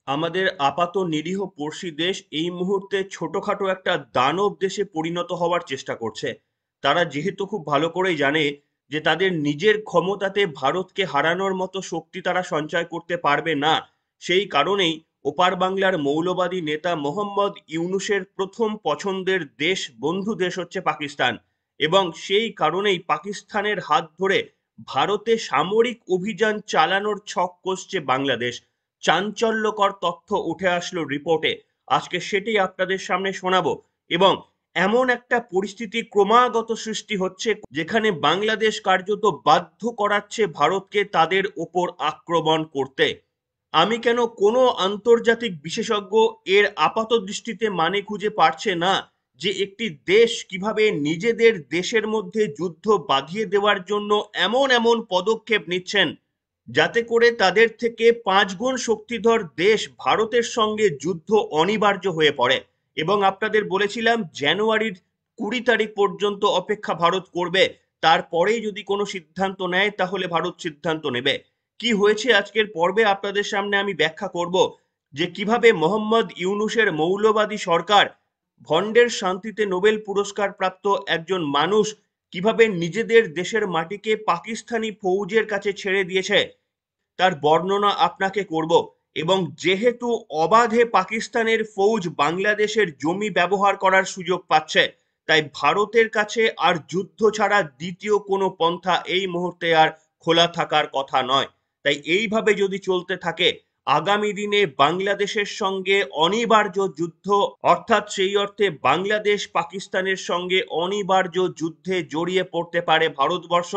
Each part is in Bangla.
আমাদের আপাত নিরীহ পড়শি দেশ এই মুহূর্তে ছোটখাটো একটা দানব দেশে পরিণত হওয়ার চেষ্টা করছে। তারা যেহেতু খুব ভালো করেই জানে যে তাদের নিজের ক্ষমতাতে ভারতকে হারানোর মতো শক্তি তারা সঞ্চয় করতে পারবে না, সেই কারণেই ওপার বাংলার মৌলবাদী নেতা মোহাম্মদ ইউনুসের প্রথম পছন্দের দেশ, বন্ধু দেশ হচ্ছে পাকিস্তান। এবং সেই কারণেই পাকিস্তানের হাত ধরে ভারতে সামরিক অভিযান চালানোর ছক কষছে বাংলাদেশ। চাঞ্চল্যকর তথ্য উঠে আসলো রিপোর্টে। আজকে সেটাই আপনাদের সামনে শোনাবো। এবং এমন একটা পরিস্থিতি ক্রমাগত সৃষ্টি হচ্ছে যেখানে বাংলাদেশ কার্যত বাধ্য করাচ্ছে ভারতকে তাদের ওপর আক্রমণ করতে। আমি কেন কোনো আন্তর্জাতিক বিশেষজ্ঞ এর আপাত দৃষ্টিতে মানে খুঁজে পারছে না যে একটি দেশ কিভাবে নিজেদের দেশের মধ্যে যুদ্ধ বাঁধিয়ে দেওয়ার জন্য এমন এমন পদক্ষেপ নিচ্ছেন যাতে করে তাদের থেকে 5 গুণ শক্তিধর দেশ ভারতের সঙ্গে যুদ্ধ অনিবার্য হয়ে পড়ে। এবং আপনাদের বলেছিলাম জানুয়ারির 20 তারিখ পর্যন্ত অপেক্ষা ভারত করবে, তারপরেই যদি কোনো সিদ্ধান্ত নেয় তাহলে ভারত সিদ্ধান্ত নেবে। কি হয়েছে আজকের পর্বে আপনাদের সামনে আমি ব্যাখ্যা করব যে কিভাবে মোহাম্মদ ইউনুসের মৌলবাদী সরকার, ভন্ডের শান্তিতে নোবেল পুরস্কার প্রাপ্ত একজন মানুষ, কিভাবে নিজেদের দেশের মাটিকে পাকিস্তানি ফৌজের কাছে ছেড়ে দিয়েছে তার বর্ণনা আপনাকে করব। এবং যেহেতু অবাধে পাকিস্তানের ফৌজ বাংলাদেশের জমি ব্যবহার করার সুযোগ পাচ্ছে, তাই ভারতের কাছে আর যুদ্ধ ছাড়া দ্বিতীয় কোনো পন্থা এই মুহূর্তে আর খোলা থাকার কথা নয়। তাই এইভাবে যদি চলতে থাকে আগামী দিনে বাংলাদেশের সঙ্গে অনিবার্য যুদ্ধ, অর্থাৎ সেই অর্থে বাংলাদেশ পাকিস্তানের সঙ্গে অনিবার্য যুদ্ধে জড়িয়ে পড়তে পারে ভারতবর্ষ।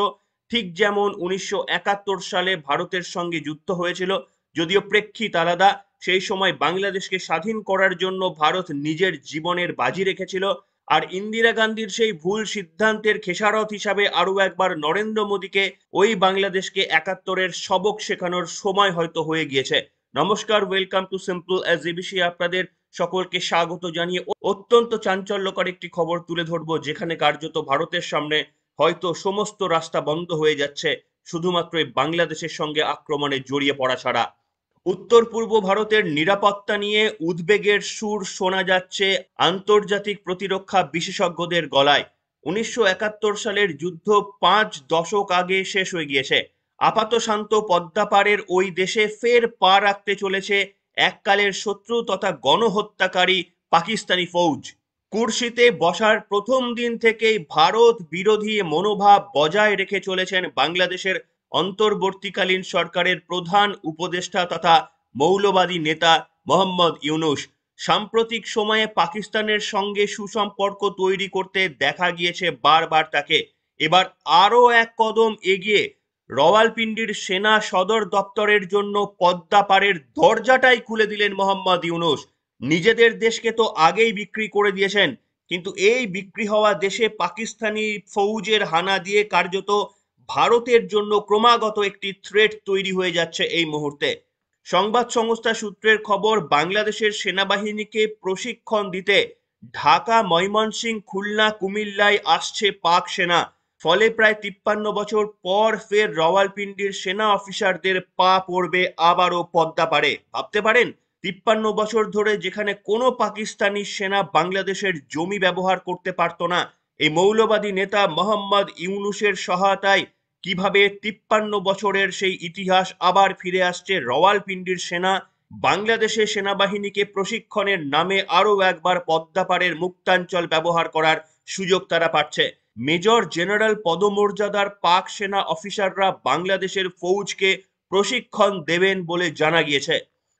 ঠিক যেমন 1971 সালে ভারতের সঙ্গে যুদ্ধ হয়েছিল, যদিও প্রেক্ষিত আলাদা। সেই সময় বাংলাদেশকে স্বাধীন করার জন্য ভারত নিজের জীবনের বাজি রেখেছিল। আর ইন্দিরা গান্ধীর সেই ভুল সিদ্ধান্তের খেসারত হিসাবে আরো একবার নরেন্দ্র মোদীকে ওই বাংলাদেশকে 71-এর সবক শেখানোর সময় হয়তো হয়ে গিয়েছে। নমস্কার, ওয়েলকাম টু সিম্পল এসজিবিসি। আপনাদের সকলকে স্বাগত জানিয়ে অত্যন্ত চাঞ্চল্যকর একটি খবর তুলে ধরবো, যেখানে কার্যত ভারতের সামনে হয়তো সমস্ত রাস্তা বন্ধ হয়ে যাচ্ছে শুধুমাত্র বাংলাদেশের সঙ্গে আক্রমণে জড়িয়ে পড়া ছাড়া। উত্তর পূর্ব ভারতের নিরাপত্তা নিয়ে উদ্বেগের সুর শোনা যাচ্ছে আন্তর্জাতিক প্রতিরক্ষা বিশেষজ্ঞদের গলায়। 1971 সালের যুদ্ধ 5 দশক আগে শেষ হয়ে গিয়েছে। আপাত শান্ত পদ্মাপাড়ের ওই দেশে ফের পা রাখতে চলেছে এককালের শত্রু তথা গণহত্যাকারী পাকিস্তানি ফৌজ। কুর্সিতে বসার প্রথম দিন থেকেই ভারত বিরোধী মনোভাব বজায় রেখে চলেছেন বাংলাদেশের অন্তর্বর্তীকালীন সরকারের প্রধান উপদেষ্টা তথা মৌলবাদী নেতা মোহাম্মদ ইউনুস। সাম্প্রতিক সময়ে পাকিস্তানের সঙ্গে সুসম্পর্ক তৈরি করতে দেখা গিয়েছে বারবার তাকে। এবার আরো এক কদম এগিয়ে রাওয়ালপিন্ডির সেনা সদর দপ্তরের জন্য পদ্মা পাড়ের দরজাটাই খুলে দিলেন মোহাম্মদ ইউনুস। নিজেদের দেশকে তো আগেই বিক্রি করে দিয়েছেন, কিন্তু এই বিক্রি হওয়া দেশে পাকিস্তানি ফৌজের হানা দিয়ে কার্যত ভারতের জন্য ক্রমাগত একটি থ্রেট তৈরি হয়ে যাচ্ছে এই মুহূর্তে। সংবাদ সংস্থা সূত্রের খবর, বাংলাদেশের সেনাবাহিনীকে প্রশিক্ষণ দিতে ঢাকা, ময়মনসিংহ, খুলনা, কুমিল্লায় আসছে পাক সেনা। ফলে প্রায় 53 বছর পর ফের রাওয়ালপিন্ডির সেনা অফিসারদের পা পড়বে আবারও পদ্মা পারে। ভাবতে পারেন, 53 বছর ধরে যেখানে কোনো পাকিস্তানি সেনা বাংলাদেশের জমি ব্যবহার করতে পারতো না, এই মৌলবাদী নেতা মোহাম্মদ ইউনুসের সহায়তায় কিভাবে 53 বছরের সেই ইতিহাস আবার ফিরে আসছে। রাওয়ালপিন্ডির সেনা বাংলাদেশের সেনাবাহিনীকে প্রশিক্ষণের নামে আরো একবার পদ্মাপাড়ের মুক্তাঞ্চল ব্যবহার করার সুযোগ তারা পাচ্ছে। মেজর জেনারেল পদমর্যাদার পাক সেনা অফিসাররা বাংলাদেশের ফৌজকে প্রশিক্ষণ দেবেন বলে জানা গিয়েছে।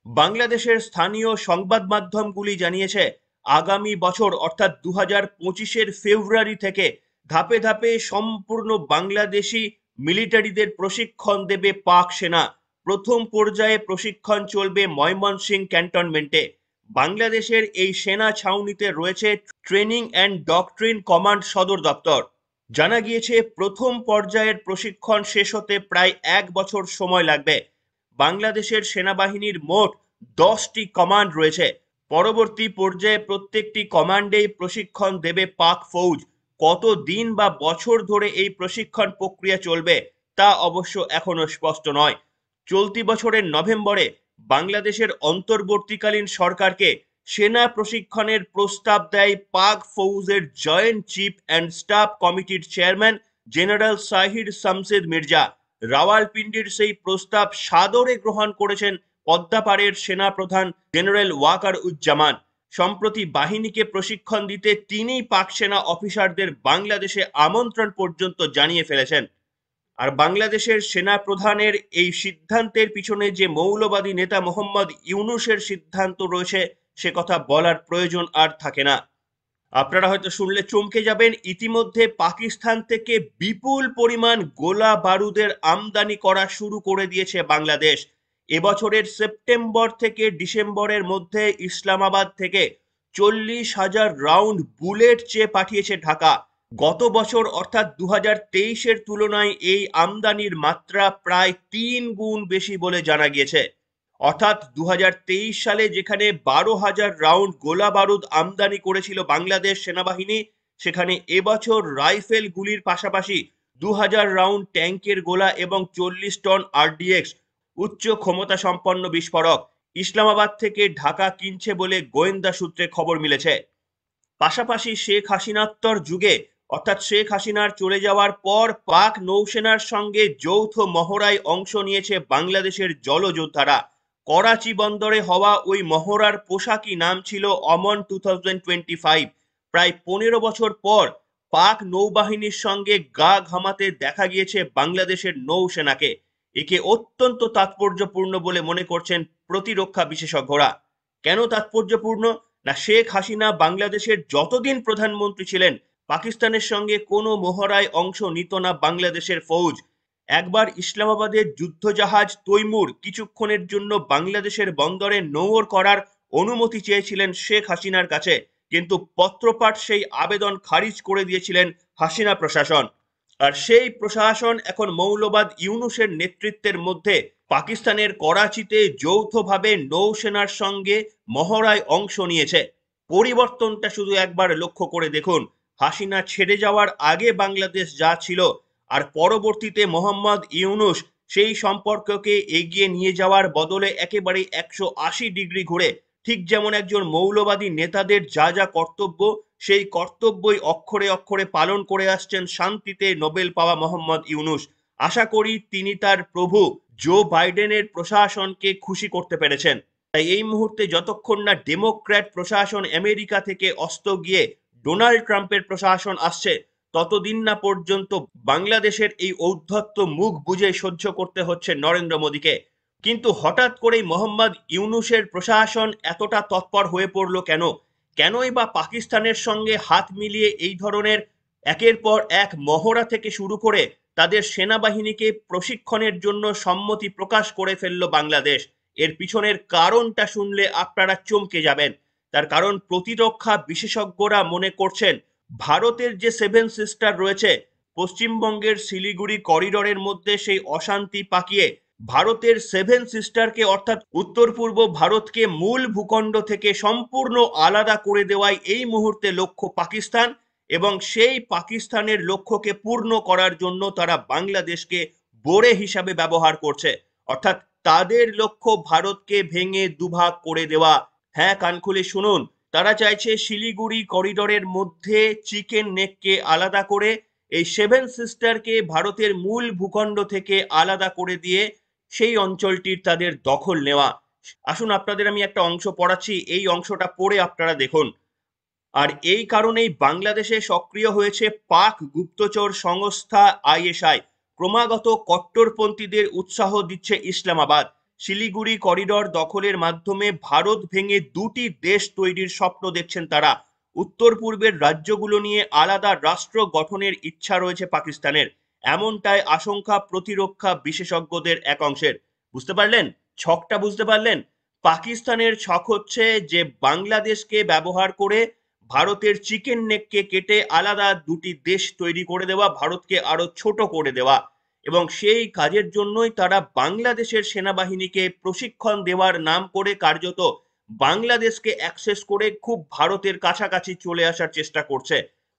বাংলাদেশের স্থানীয় সংবাদ মাধ্যমগুলি জানিয়েছে আগামী বছর অর্থাৎ 2025-এর ফেব্রুয়ারি থেকে ধাপে ধাপে সম্পূর্ণ বাংলাদেশি মিলিটারিদের প্রশিক্ষণ দেবে পাক সেনা। প্রথম পর্যায়ে প্রশিক্ষণ চলবে ময়মনসিংহ ক্যান্টনমেন্টে। বাংলাদেশের এই সেনা ছাউনিতে রয়েছে ট্রেনিং অ্যান্ড ডক্ট্রিন কমান্ড সদর দপ্তর। জানা গিয়েছে প্রথম পর্যায়ের প্রশিক্ষণ শেষ হতে প্রায় 1 বছর সময় লাগবে। বাংলাদেশের সেনাবাহিনীর মোট 10টি কমান্ড রয়েছে। পরবর্তী পর্যায়ে প্রত্যেকটি কমান্ডেই প্রশিক্ষণ দেবে পাক ফৌজ। কত দিন বা বছর ধরে এই প্রশিক্ষণ প্রক্রিয়া চলবে তা অবশ্য এখনো স্পষ্ট নয়। চলতি বছরের নভেম্বরে বাংলাদেশের অন্তর্বর্তীকালীন সরকারকে সেনা প্রশিক্ষণের প্রস্তাব দেয় পাক ফৌজের জয়েন্ট চিফ অ্যান্ড স্টাফ কমিটির চেয়ারম্যান জেনারেল সাহির শামসেদ মির্জা। রাওয়ালপিন্ডির সেই প্রস্তাব সাদরে গ্রহণ করেছেন পদ্মাপাড়ের সেনা প্রধান জেনারেল ওয়াকার উজ্জামান। সম্প্রতি বাহিনীকে প্রশিক্ষণ দিতে তিনি পাক সেনা অফিসারদের বাংলাদেশে আমন্ত্রণ পর্যন্ত জানিয়ে ফেলেছেন। আর বাংলাদেশের সেনা প্রধানের এই সিদ্ধান্তের পিছনে যে মৌলবাদী নেতা মোহাম্মদ ইউনূসের সিদ্ধান্ত রয়েছে সে কথা বলার প্রয়োজন আর থাকে না। আপনারা হয়তো শুনলে চমকে যাবেন, ইতিমধ্যে পাকিস্তান থেকে বিপুল পরিমাণ গোলা বারুদের আমদানি করা শুরু করে দিয়েছে বাংলাদেশ। এবছরের সেপ্টেম্বর থেকে ডিসেম্বরের মধ্যে ইসলামাবাদ থেকে 40,000 রাউন্ড বুলেট চেয়ে পাঠিয়েছে ঢাকা। গত বছর অর্থাৎ 2023-এর তুলনায় এই আমদানির মাত্রা প্রায় 3 গুণ বেশি বলে জানা গিয়েছে। অর্থাৎ 2023 সালে যেখানে 12,000 রাউন্ড গোলা বারুদ আমদানি করেছিল বাংলাদেশ সেনাবাহিনী, সেখানে এবছর রাইফেল গুলির পাশাপাশি 2,000 রাউন্ড ট্যাঙ্কের গোলা এবং 40 টন আরডিএক্স উচ্চ ক্ষমতা সম্পন্ন বিস্ফোরক ইসলামাবাদ থেকে ঢাকা কিনছে বলে গোয়েন্দা সূত্রে খবর মিলেছে। পাশাপাশি শেখ হাসিনাত্তর যুগে অর্থাৎ শেখ হাসিনার চলে যাওয়ার পর পাক নৌসেনার সঙ্গে যৌথ মহড়ায় অংশ নিয়েছে বাংলাদেশের জলযোদ্ধারা। করাচি বন্দরে হওয়া ওই মহড়ার পোশাকি নাম ছিল অমন 2025। প্রায় 15 বছর পর পাক নৌবাহিনীর সঙ্গে গা ঘামাতে দেখা গিয়েছে বাংলাদেশের নৌসেনাকে। একে অত্যন্ত তাৎপর্যপূর্ণ বলে মনে করছেন প্রতিরক্ষা বিশেষজ্ঞরা। কেন তাৎপর্যপূর্ণ? না, শেখ হাসিনা বাংলাদেশের যতদিন প্রধানমন্ত্রী ছিলেন পাকিস্তানের সঙ্গে কোনো মহড়ায় অংশ নিত না বাংলাদেশের ফৌজ। একবার ইসলামাবাদের যুদ্ধজাহাজ তৈমুর কিছুক্ষণের জন্য বাংলাদেশের বন্দরে নোঙর করার অনুমতি চেয়েছিলেন শেখ হাসিনার কাছে, কিন্তু পত্রপাঠ সেই আবেদন খারিজ করে দিয়েছিলেন হাসিনা প্রশাসন। আর সেই প্রশাসন এখন মৌলবাদ ইউনূসের নেতৃত্বের মধ্যে পাকিস্তানের করাচিতে যৌথভাবে নৌসেনার সঙ্গে মহড়ায় অংশ নিয়েছে। পরিবর্তনটা শুধু একবার লক্ষ্য করে দেখুন, হাসিনা ছেড়ে যাওয়ার আগে বাংলাদেশ যা ছিল আর পরবর্তীতে মোহাম্মদ ইউনূস সেই সম্পর্ককে এগিয়ে নিয়ে যাওয়ার বদলে একেবারে 180 ডিগ্রি ঘুরে ঠিক যেমন একজন মৌলবাদী নেতাদের যা যা কর্তব্য সেই কর্তব্যই অক্ষরে অক্ষরে পালন করে আসছেন শান্তিতে নোবেল পাওয়া মোহাম্মদ ইউনূস। আশা করি তিনি তার প্রভু জো বাইডেনের প্রশাসনকে খুশি করতে পেরেছেন। তাই এই মুহূর্তে যতক্ষণ না ডেমোক্র্যাট প্রশাসন আমেরিকা থেকে অস্ত গিয়ে ডোনাল্ড ট্রাম্পের প্রশাসন আসছে, ততদিন না পর্যন্ত বাংলাদেশের এই ঔদ্ধত্য মুখ বুজে সহ্য করতে হচ্ছে নরেন্দ্র মোদীকে। কিন্তু হঠাৎ করেই মোহাম্মদ ইউনূসের প্রশাসন এতটা তৎপর হয়ে পড়ল কেন? কেনই বা পাকিস্তানের সঙ্গে হাত মিলিয়ে এই ধরনের একের পর এক মহড়া থেকে শুরু করে তাদের সেনাবাহিনীকে প্রশিক্ষণের জন্য সম্মতি প্রকাশ করে ফেলল বাংলাদেশ? এর পিছনের কারণটা শুনলে আপনারা চমকে যাবেন। তার কারণ প্রতিরক্ষা বিশেষজ্ঞরা মনে করছেন ভারতের যে 7 সিস্টার রয়েছে, পশ্চিমবঙ্গের শিলিগুড়ি করিডোরের মধ্যে সেই অশান্তি পাকিয়ে ভারতের 7 সিস্টারকে অর্থাৎ উত্তর পূর্ব ভারতকে মূল ভূখণ্ড থেকে সম্পূর্ণ আলাদা করে দেওয়াই এই মুহূর্তে লক্ষ্য পাকিস্তান, এবং সেই পাকিস্তানের লক্ষ্যকে পূর্ণ করার জন্য তারা বাংলাদেশকে বোড়ে হিসাবে ব্যবহার করছে। অর্থাৎ তাদের লক্ষ্য ভারতকে ভেঙে দুভাগ করে দেওয়া। হ্যাঁ, কান খুলে শুনুন, তারা চাইছে শিলিগুড়ি করিডোরের মধ্যে চিকেন নেককে আলাদা করে এই 7 সিস্টারকে ভারতের মূল ভূখণ্ড থেকে আলাদা করে দিয়ে সেই অঞ্চলটির তাদের দখল নেওয়া। আসুন আপনাদের আমি একটা অংশ পড়াচ্ছি, এই অংশটা পড়ে আপনারা দেখুন। আর এই কারণেই বাংলাদেশে সক্রিয় হয়েছে পাক গুপ্তচর সংস্থা আইএসআই। ক্রমাগত কট্টরপন্থীদের উৎসাহ দিচ্ছে ইসলামাবাদ। শিলিগুড়ি করিডোর দখলের মাধ্যমে ভারত ভেঙে দুটি দেশ তৈরির স্বপ্ন দেখছেন তারা। উত্তর পূর্বের রাজ্যগুলো নিয়ে আলাদা রাষ্ট্র গঠনের ইচ্ছা রয়েছে পাকিস্তানের, এমনটাই আশঙ্কা প্রতিরক্ষা বিশেষজ্ঞদের এক অংশের। বুঝতে পারলেন ছকটা? বুঝতে পারলেন? পাকিস্তানের ছক হচ্ছে যে বাংলাদেশকে ব্যবহার করে ভারতের চিকেন নেককে কেটে আলাদা দুটি দেশ তৈরি করে দেওয়া, ভারতকে আরো ছোট করে দেওয়া, এবং সেই কাজের জন্যই তারা বাংলাদেশের সেনাবাহিনীকে প্রশিক্ষণ দেওয়ার নাম করে কার্যত বাংলাদেশকে অ্যাক্সেস করে খুব ভারতের কাছাকাছি চলে আসার চেষ্টা করছে।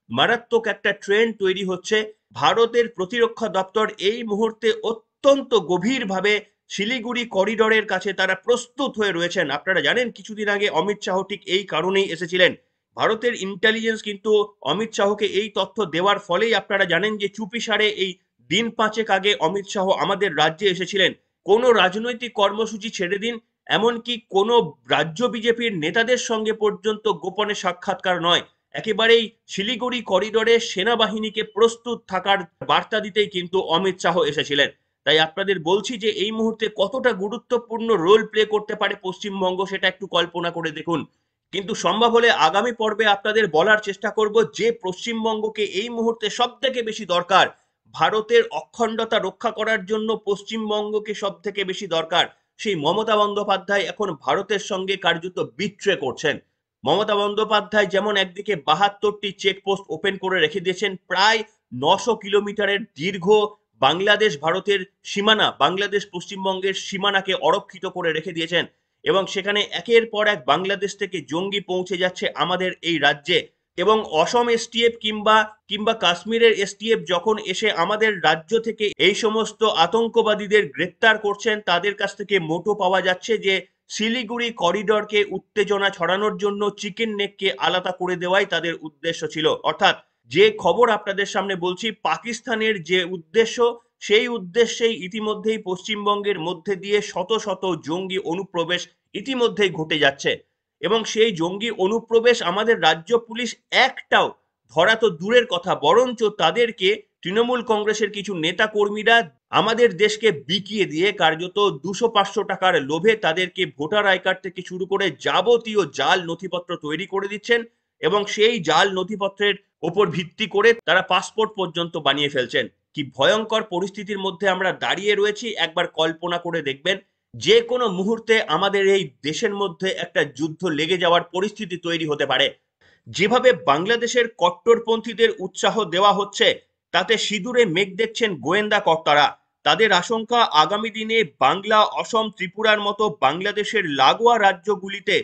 মারাত্মক একটা ট্রেন্ড তৈরি হচ্ছে। ভারতের প্রতিরক্ষা দপ্তর এই মুহূর্তে অত্যন্ত গভীরভাবে শিলিগুড়ি করিডোরের কাছে তারা প্রস্তুত হয়ে রয়েছেন। আপনারা জানেন কিছুদিন আগে অমিত শাহ ঠিক এই কারণেই এসেছিলেন। ভারতের ইন্টেলিজেন্স কিন্তু অমিত শাহকে এই তথ্য দেওয়ার ফলেই আপনারা জানেন যে চুপিসারে এই দিন পাঁচেক আগে অমিত শাহ আমাদের রাজ্যে এসেছিলেন। কোনো রাজনৈতিক কর্মসূচি ছেড়ে দিন, এমনকি কোনো রাজ্য বিজেপির নেতাদের সঙ্গে পর্যন্ত গোপনে সাক্ষাৎকার নয়, একেবারেই শিলিগুড়ি করিডোরে সেনাবাহিনীকে প্রস্তুত থাকার বার্তা দিতেই কিন্তু অমিত শাহ এসেছিলেন। তাই আপনাদের বলছি যে এই মুহূর্তে কতটা গুরুত্বপূর্ণ রোল প্লে করতে পারে পশ্চিমবঙ্গ, সেটা একটু কল্পনা করে দেখুন। কিন্তু সম্ভব হলে আগামী পর্বে আপনাদের বলার চেষ্টা করব যে পশ্চিমবঙ্গকে এই মুহূর্তে সব থেকে বেশি দরকার, ভারতের অখণ্ডতা রক্ষা করার জন্য পশ্চিমবঙ্গকে সব থেকে বেশি দরকার। সেই মমতা বন্দ্যোপাধ্যায় এখন ভারতের সঙ্গে কার্যত বিট্রে করছেন। মমতা বন্দ্যোপাধ্যায় যেমন একদিকে 72টি চেকপোস্ট ওপেন করে রেখে দিয়েছেন, প্রায় 900 কিলোমিটারের দীর্ঘ বাংলাদেশ ভারতের সীমানা, বাংলাদেশ পশ্চিমবঙ্গের সীমানাকে অরক্ষিত করে রেখে দিয়েছেন, এবং সেখানে একের পর এক বাংলাদেশ থেকে জঙ্গি পৌঁছে যাচ্ছে আমাদের এই রাজ্যে। এবং অসম এসটিএফ কিংবা কাশ্মীরের এসটিএফ যখন এসে আমাদের রাজ্য থেকে এই সমস্ত আতঙ্কবাদীদের গ্রেপ্তার করছেন, তাদের কাছ থেকে মোটো পাওয়া যাচ্ছে যে শিলিগুড়ি করিডরকে উত্তেজনা ছড়ানোর জন্য চিকেন নেককে আলাদা করে দেওয়াই তাদের উদ্দেশ্য ছিল। অর্থাৎ যে খবর আপনাদের সামনে বলছি, পাকিস্তানের যে উদ্দেশ্য, সেই উদ্দেশ্যেই ইতিমধ্যেই পশ্চিমবঙ্গের মধ্যে দিয়ে শত শত জঙ্গি অনুপ্রবেশ ইতিমধ্যেই ঘটে যাচ্ছে। এবং সেই জঙ্গি অনুপ্রবেশ আমাদের রাজ্য পুলিশ একটাও ধরা তো দূরের কথা, বরঞ্চ তাদেরকে তৃণমূল কংগ্রেসের কিছু নেতা কর্মীরা আমাদের দেশকে বিকিয়ে দিয়ে কার্যত 200-500 টাকার লোভে তাদেরকে ভোটার আই কার্ড থেকে শুরু করে যাবতীয় জাল নথিপত্র তৈরি করে দিচ্ছেন, এবং সেই জাল নথিপত্রের ওপর ভিত্তি করে তারা পাসপোর্ট পর্যন্ত বানিয়ে ফেলছেন। কি ভয়ঙ্কর পরিস্থিতির মধ্যে আমরা দাঁড়িয়ে রয়েছি একবার কল্পনা করে দেখবেন। যে কোনো মুহূর্তে আমাদের এই দেশের মধ্যে একটা যুদ্ধ লেগে যাওয়ার পরিস্থিতি তৈরি হতে পারে। যেভাবে বাংলাদেশের কট্টরপন্থীদের উৎসাহ দেওয়া হচ্ছে, তাতে সিঁদুরে মেঘ দেখছেন গোয়েন্দা কর্তারা। তাদের আশঙ্কা আগামী দিনে বাংলা, অসম, ত্রিপুরার মতো বাংলাদেশের লাগোয়া রাজ্যগুলিতে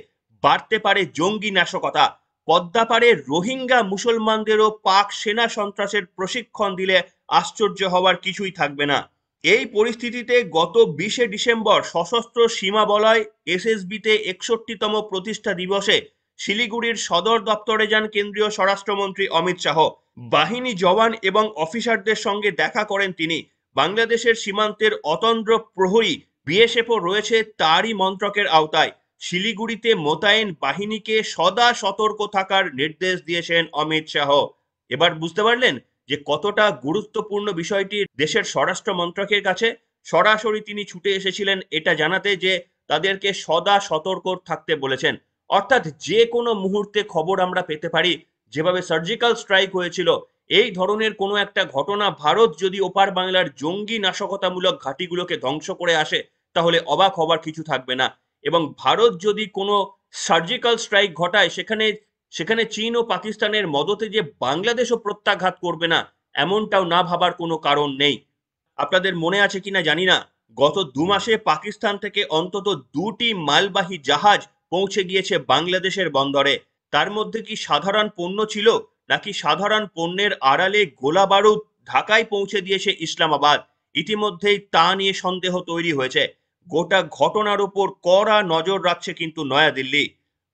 বাড়তে পারে জঙ্গি নাশকতা। পদ্মাপাড়ে রোহিঙ্গা মুসলমানদেরও পাক সেনা সন্ত্রাসের প্রশিক্ষণ দিলে আশ্চর্য হওয়ার কিছুই থাকবে না। এই পরিস্থিতিতে গত 20শে ডিসেম্বর সশস্ত্র সীমা বলয় এসএসবিতে 61তম প্রতিষ্ঠা দিবসে শিলিগুড়ির সদর দপ্তরে যান কেন্দ্রীয় স্বরাষ্ট্রমন্ত্রী অমিত শাহ। বাহিনী জওয়ান এবং অফিসারদের সঙ্গে দেখা করেন তিনি। বাংলাদেশের সীমান্তের অতন্দ্র প্রহরী বিএসএফও রয়েছে তারই মন্ত্রকের আওতায়। শিলিগুড়িতে মোতায়েন বাহিনীকে সদা সতর্ক থাকার নির্দেশ দিয়েছেন অমিত শাহ। এবার বুঝতে পারলেন যে কতটা গুরুত্বপূর্ণ বিষয়টি দেশের স্বরাষ্ট্র মন্ত্রকের কাছে। সরাসরি তিনি ছুটে এসেছিলেন এটা জানাতে যে তাদেরকে সদা সতর্ক থাকতে বলেছেন। অর্থাৎ যে কোনো মুহূর্তে খবর আমরা পেতে পারি। যেভাবে সার্জিক্যাল স্ট্রাইক হয়েছিল, এই ধরনের কোনো একটা ঘটনা ভারত যদি ওপার বাংলার জঙ্গি নাশকতামূলক ঘাঁটিগুলোকে ধ্বংস করে আসে, তাহলে অবাক হবার কিছু থাকবে না। এবং ভারত যদি কোনো সার্জিক্যাল স্ট্রাইক ঘটায়, সেখানে চীন ও পাকিস্তানের মদতে যে বাংলাদেশও প্রত্যাঘাত করবে না, এমনটাও না ভাবার কোনো কারণ নেই। আপনাদের মনে আছে কিনা জানি না, গত 2 মাসে পাকিস্তান থেকে অন্তত 2টি মালবাহী জাহাজ পৌঁছে গিয়েছে বাংলাদেশের বন্দরে। তার মধ্যে কি সাধারণ পণ্য ছিল, নাকি সাধারণ পণ্যের আড়ালে গোলা বারুদ ঢাকায় পৌঁছে দিয়েছে ইসলামাবাদ, ইতিমধ্যেই তা নিয়ে সন্দেহ তৈরি হয়েছে। গোটা ঘটনার উপর কড়া নজর রাখছে কিন্তু নয়াদিল্লি।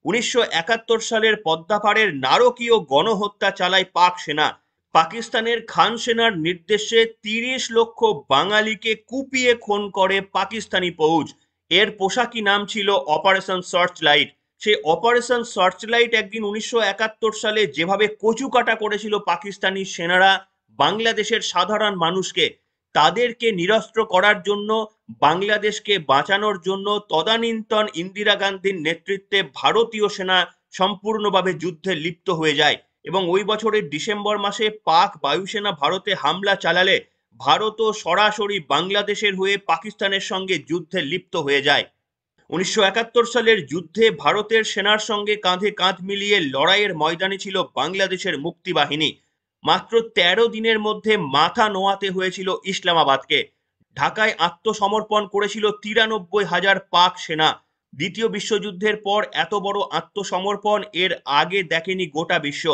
1971 সালের পদ্মাপাড়ের নারকীয় গণহত্যা চালায় পাক সেনা। পাকিস্তানের খান সেনার নির্দেশে 30 লক্ষ বাঙালিকে কুপিয়ে খুন করে পাকিস্তানি ফৌজ। এর পোশাকি নাম ছিল অপারেশন সার্চ লাইট। সেই অপারেশন সার্চ লাইট একদিন 1971 সালে যেভাবে কচুকাটা করেছিল পাকিস্তানি সেনারা বাংলাদেশের সাধারণ মানুষকে, তাদেরকে নিরস্ত্র করার জন্য, বাংলাদেশকে বাঁচানোর জন্য তদানীন্তন ইন্দিরা গান্ধীর নেতৃত্বে ভারতীয় সেনা সম্পূর্ণভাবে যুদ্ধে লিপ্ত হয়ে যায়। এবং ওই বছরের ডিসেম্বর মাসে পাক বায়ুসেনা ভারতে হামলা চালালে ভারতও সরাসরি বাংলাদেশের হয়ে পাকিস্তানের সঙ্গে যুদ্ধে লিপ্ত হয়ে যায়। 1971 সালের যুদ্ধে ভারতের সেনার সঙ্গে কাঁধে কাঁধ মিলিয়ে লড়াইয়ের ময়দানে ছিল বাংলাদেশের মুক্তি বাহিনী। মাত্র 13 দিনের মধ্যে মাথা নোয়াতে হয়েছিল ইসলামাবাদকে। ঢাকায় আত্মসমর্পণ করেছিল 93,000 পাক সেনা। দ্বিতীয় বিশ্বযুদ্ধের পর এত বড় আত্মসমর্পণ এর আগে দেখেনি গোটা বিশ্ব।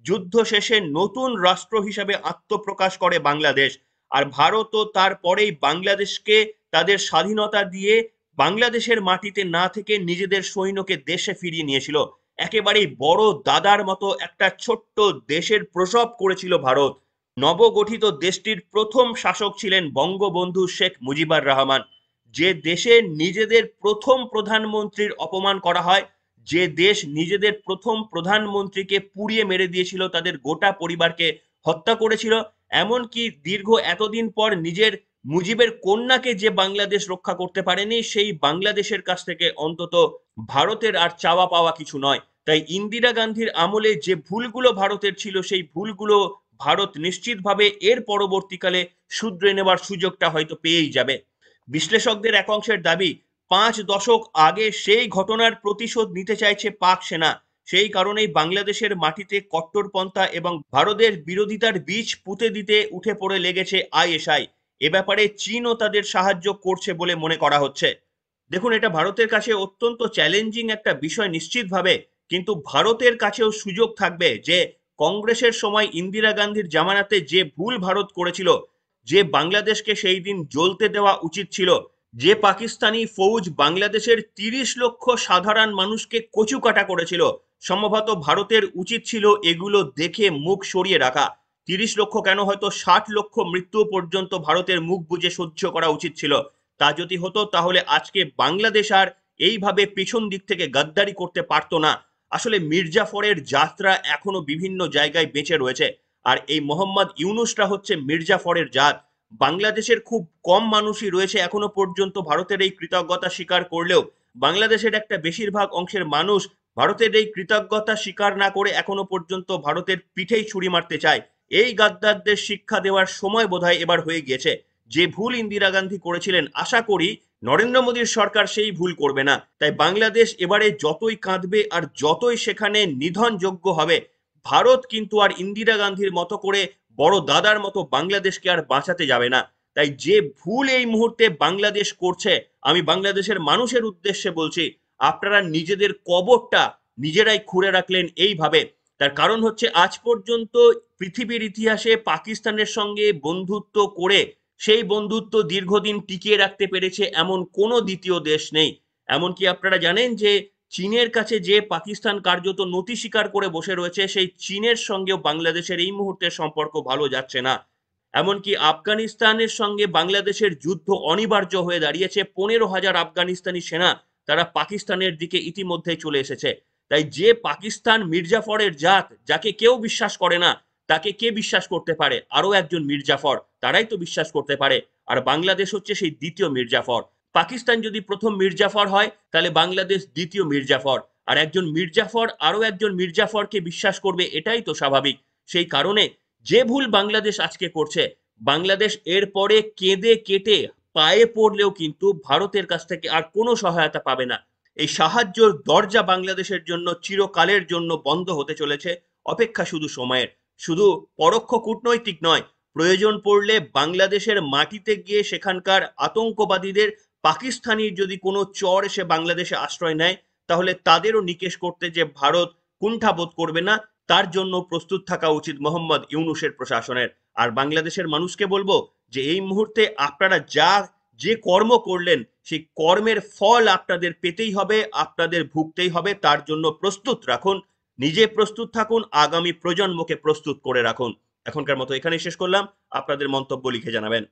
যুদ্ধ শেষে নতুন রাষ্ট্র হিসাবে আত্মপ্রকাশ করে বাংলাদেশ, আর ভারতও তারপরেই বাংলাদেশকে তাদের স্বাধীনতা দিয়ে বাংলাদেশের মাটিতে না থেকে নিজেদের সৈন্যকে দেশে ফিরিয়ে নিয়েছিল। একেবারেই বড় দাদার মতো একটা ছোট্ট দেশের প্রসব করেছিল ভারত। নবগঠিত দেশটির প্রথম শাসক ছিলেন বঙ্গবন্ধু শেখ মুজিবুর রহমান। যে দেশে নিজেদের প্রথম প্রধানমন্ত্রীর অপমান করা হয়, যে দেশ নিজেদের প্রথম প্রধানমন্ত্রীকে পুড়িয়ে মেরে দিয়েছিল, তাদের গোটা পরিবারকে হত্যা করেছিল, এমনকি দীর্ঘ এতদিন পর নিজের মুজিবের কন্যাকে যে বাংলাদেশ রক্ষা করতে পারেনি, সেই বাংলাদেশের কাছ থেকে অন্তত ভারতের আর চাওয়া পাওয়া কিছু নয়। তাই ইন্দিরা গান্ধীর আমলে যে ভুলগুলো ভারতের ছিল, সেই ভুলগুলো ভারত নিশ্চিতভাবে এর পরবর্তীকালে শুধরে নেবার সুযোগটা হয়তো পেয়েই যাবে। বিশ্লেষকদের এক অংশের দাবি, 5 দশক আগে সেই ঘটনার প্রতিশোধ নিতে চাইছে পাক সেনা। সেই কারণেই বাংলাদেশের মাটিতে কট্টরপন্থা এবং ভারতের বিরোধিতার বীজ পুঁতে দিতে উঠে পড়ে লেগেছে আইএসআই। এ ব্যাপারে চীনও তাদের সাহায্য করছে বলে মনে করা হচ্ছে। দেখুন, এটা ভারতের কাছে অত্যন্ত চ্যালেঞ্জিং একটা বিষয় নিশ্চিতভাবে, কিন্তু ভারতের কাছেও সুযোগ থাকবে যে কংগ্রেসের সময় ইন্দিরা গান্ধীর জামানাতে যে ভুল ভারত করেছিল, যে বাংলাদেশকে সেই দিন জ্বলতে দেওয়া উচিত ছিল, যে পাকিস্তানি ফৌজ বাংলাদেশের 30 লক্ষ সাধারণ মানুষকে কচুকাটা করেছিল, সম্ভবত ভারতের উচিত ছিল এগুলো দেখে মুখ সরিয়ে রাখা। 30 লক্ষ কেন, হয়তো 60 লক্ষ মৃত্যু পর্যন্ত ভারতের মুখ বুজে সহ্য করা উচিত ছিল। তা যদি হতো তাহলে আজকে বাংলাদেশ আর এইভাবে পেছন দিক থেকে গাদ্দারি করতে পারতো না। আসলে মির্জাফরের যাত্রা এখনো বিভিন্ন জায়গায় বেঁচে রয়েছে, আর এই মোহাম্মদ ইউনূসরা হচ্ছে মির্জাফরের জাত। বাংলাদেশের খুব কম মানুষই রয়েছে এখনো পর্যন্ত ভারতের এই কৃতজ্ঞতা স্বীকার করলেও বাংলাদেশের একটা বেশিরভাগ অংশের মানুষ ভারতের এই কৃতজ্ঞতা স্বীকার না করে এখনো পর্যন্ত ভারতের পিঠেই ছুরি মারতে চায়। এই গাদ্দারদের শিক্ষা দেওয়ার সময় বোধহয় এবার হয়ে গিয়েছে। যে ভুল ইন্দিরা গান্ধী করেছিলেন, আশা করি নরেন্দ্র মোদীর সরকার সেই ভুল করবে না। তাই বাংলাদেশ এবারে যতই কাঁদবে আর যতই সেখানে নিধনযোগ্য হবে, ভারত কিন্তু আর ইন্দিরা গান্ধীর মতো করে বড় দাদার মতো বাংলাদেশকে আর বাঁচাতে যাবে না। তাই যে ভুল এই মুহূর্তে বাংলাদেশ করছে, আমি বাংলাদেশের মানুষের উদ্দেশ্যে বলছি, আপনারা নিজেদের কবরটা নিজেরাই খুঁড়ে রাখলেন এইভাবে। তার কারণ হচ্ছে, আজ পর্যন্ত পৃথিবীর ইতিহাসে পাকিস্তানের সঙ্গে বন্ধুত্ব করে সেই বন্ধুত্ব দীর্ঘদিন টিকিয়ে রাখতে পেরেছে এমন কোনো দ্বিতীয় দেশ নেই। এমনকি আপনারা জানেন যে চীনের কাছে যে পাকিস্তান কার্যত নতি স্বীকার করে বসে রয়েছে, সেই চীনের সঙ্গেও বাংলাদেশের এই মুহূর্তে সম্পর্ক ভালো যাচ্ছে না। এমনকি আফগানিস্তানের সঙ্গে বাংলাদেশের যুদ্ধ অনিবার্য হয়ে দাঁড়িয়েছে। 15,000 আফগানিস্তানি সেনা তারা পাকিস্তানের দিকে ইতিমধ্যে চলে এসেছে। তাই যে পাকিস্তান মির্জাফরের জাত, যাকে কেউ বিশ্বাস করে না, তাকে কে বিশ্বাস করতে পারে? আরো একজন মির্জাফর, তারাই তো বিশ্বাস করতে পারে। আর বাংলাদেশ হচ্ছে সেই দ্বিতীয় মির্জাফর। পাকিস্তান যদি প্রথম মির্জাফর হয়, তাহলে বাংলাদেশ দ্বিতীয় মির্জাফর। আর একজন মির্জাফর আরো একজন মির্জাফরকে বিশ্বাস করবে, এটাই তো স্বাভাবিক। সেই কারণে যে ভুল বাংলাদেশ আজকে করছে, বাংলাদেশ এরপরে কেঁদে কেটে পায়ে পড়লেও কিন্তু ভারতের কাছ থেকে আর কোনো সহায়তা পাবে না। এই সাহায্যর দরজা বাংলাদেশের জন্য চিরকালের জন্য বন্ধ হতে চলেছে। অপেক্ষা শুধু সময়ের। শুধু পরোক্ষ কূটনৈতিক নয়, প্রয়োজন পড়লে বাংলাদেশের মাটিতে গিয়ে সেখানকার আতঙ্কবাদীদের, পাকিস্তানি যদি কোনো চর এসে বাংলাদেশে আশ্রয় নেয়, তাহলে তাদেরও নিকেশ করতে যে ভারত কুণ্ঠাবোধ করবে না, তার জন্য প্রস্তুত থাকা উচিত মোহাম্মদ ইউনূসের প্রশাসনের। আর বাংলাদেশের মানুষকে বলবো যে এই মুহূর্তে আপনারা যে কর্ম করলেন, সেই কর্মের ফল আপনাদের পেতেই হবে, আপনাদের ভুগতেই হবে। তার জন্য প্রস্তুত রাখুন, নিজে প্রস্তুত থাকুন, আগামী প্রজন্মকে প্রস্তুত করে রাখুন। এখনকার মতো এখানেই শেষ করলাম। আপনাদের মন্তব্য লিখে জানাবেন।